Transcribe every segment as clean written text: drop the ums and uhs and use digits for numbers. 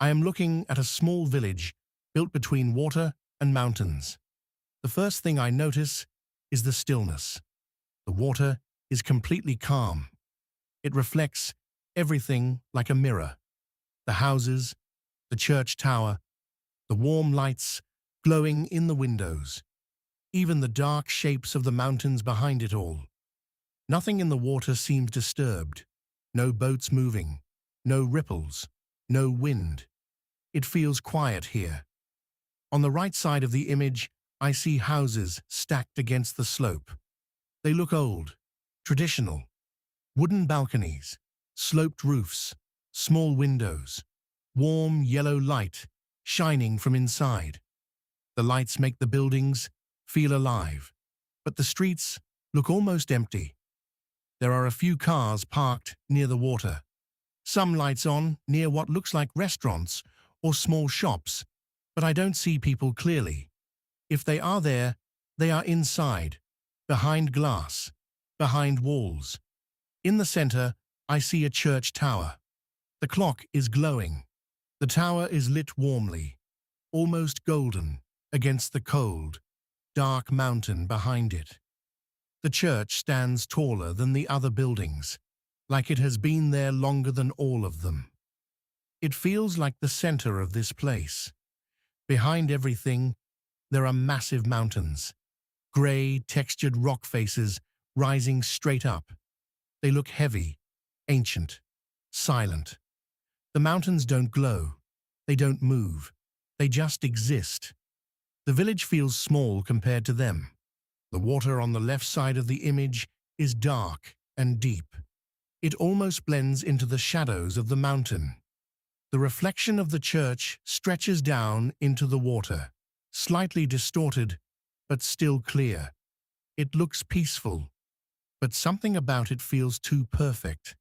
I am looking at a small village built between water and mountains. The first thing I notice is the stillness. The water is completely calm. It reflects everything like a mirror. The houses, the church tower, the warm lights glowing in the windows, even the dark shapes of the mountains behind it all. Nothing in the water seems disturbed. No boats moving, no ripples, no wind. It feels quiet here. On the right side of the image, I see houses stacked against the slope. They look old, traditional. Wooden balconies, sloped roofs, small windows, warm yellow light shining from inside. The lights make the buildings feel alive, but the streets look almost empty. There are a few cars parked near the water. Some lights on near what looks like restaurants or small shops, but I don't see people clearly. If they are there, they are inside, behind glass, behind walls. In the center, I see a church tower. The clock is glowing. The tower is lit warmly, almost golden, against the cold, dark mountain behind it. The church stands taller than the other buildings, like it has been there longer than all of them. It feels like the center of this place. Behind everything, there are massive mountains, gray, textured rock faces rising straight up. They look heavy, ancient, silent. The mountains don't glow. They don't move. They just exist. The village feels small compared to them. The water on the left side of the image is dark and deep. It almost blends into the shadows of the mountain. The reflection of the church stretches down into the water, slightly distorted, but still clear. It looks peaceful, but something about it feels too perfect.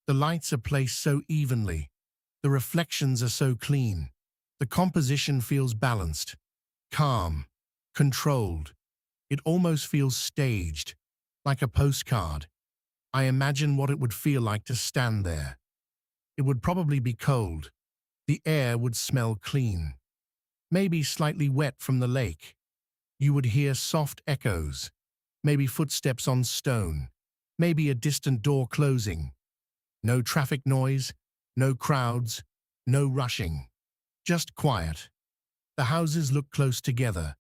The lights are placed so evenly. The reflections are so clean. The composition feels balanced, calm, controlled. It almost feels staged, like a postcard. I imagine what it would feel like to stand there. It would probably be cold. The air would smell clean. Maybe slightly wet from the lake. You would hear soft echoes, maybe footsteps on stone, maybe a distant door closing. No traffic noise, no crowds, no rushing. Just quiet. The houses look close together,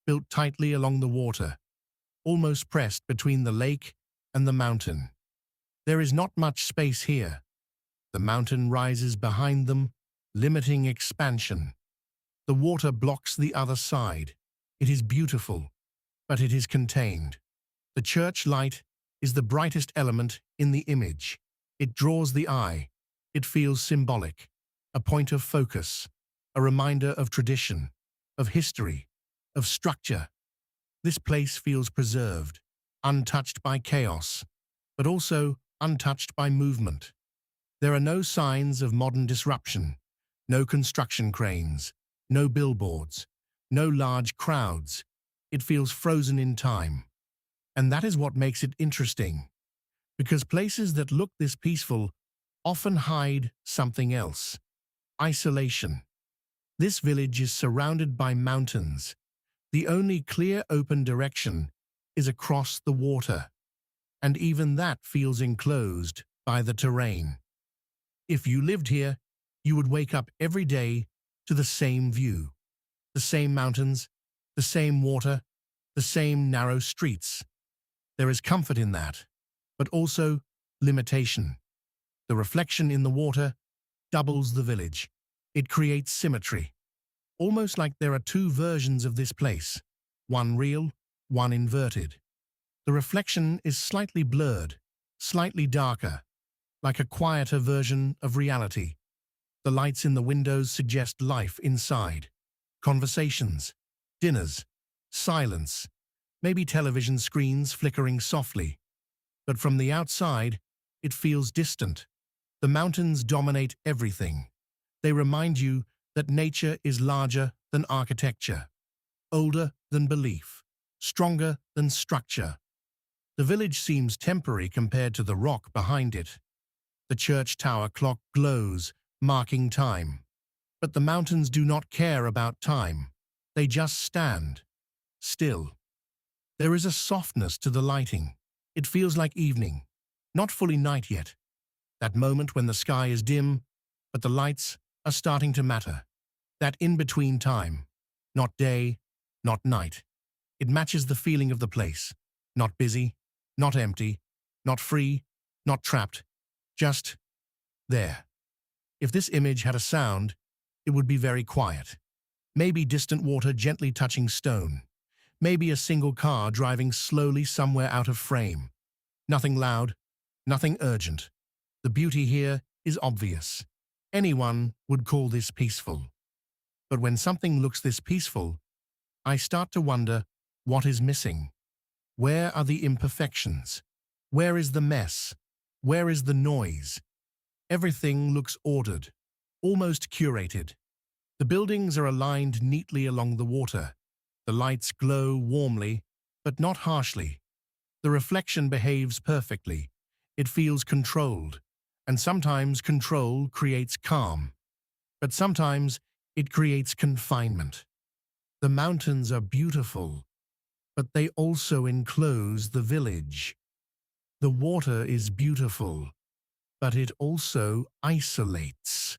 built tightly along the water, almost pressed between the lake and the mountain. There is not much space here. The mountain rises behind them, limiting expansion. The water blocks the other side. It is beautiful, but it is contained. The church light is the brightest element in the image. It draws the eye. It feels symbolic, a point of focus, a reminder of tradition, of history, of structure. This place feels preserved, untouched by chaos, but also untouched by movement. There are no signs of modern disruption, no construction cranes, no billboards, no large crowds. It feels frozen in time. And that is what makes it interesting, because places that look this peaceful often hide something else: isolation. This village is surrounded by mountains. The only clear open direction is across the water, and even that feels enclosed by the terrain. If you lived here, you would wake up every day to the same view, the same mountains, the same water, the same narrow streets. There is comfort in that, but also limitation. The reflection in the water doubles the village. It creates symmetry, almost like there are two versions of this place, one real, one inverted. The reflection is slightly blurred, slightly darker, like a quieter version of reality. The lights in the windows suggest life inside. Conversations, dinners, silence, maybe television screens flickering softly. But from the outside, it feels distant. The mountains dominate everything. They remind you that nature is larger than architecture, older than belief, stronger than structure. The village seems temporary compared to the rock behind it. The church tower clock glows, marking time. But the mountains do not care about time. They just stand, still. There is a softness to the lighting. It feels like evening, not fully night yet. That moment when the sky is dim, but the lights are starting to matter. That in-between time, not day, not night. It matches the feeling of the place. Not busy, not empty, not free, not trapped, just there. If this image had a sound, it would be very quiet. Maybe distant water gently touching stone. Maybe a single car driving slowly somewhere out of frame. Nothing loud, nothing urgent. The beauty here is obvious. Anyone would call this peaceful. But when something looks this peaceful, I start to wonder what is missing. Where are the imperfections? Where is the mess? Where is the noise? Everything looks ordered, almost curated. The buildings are aligned neatly along the water. The lights glow warmly, but not harshly. The reflection behaves perfectly. It feels controlled, and sometimes control creates calm. But sometimes it creates confinement. The mountains are beautiful, but they also enclose the village. The water is beautiful, but it also isolates.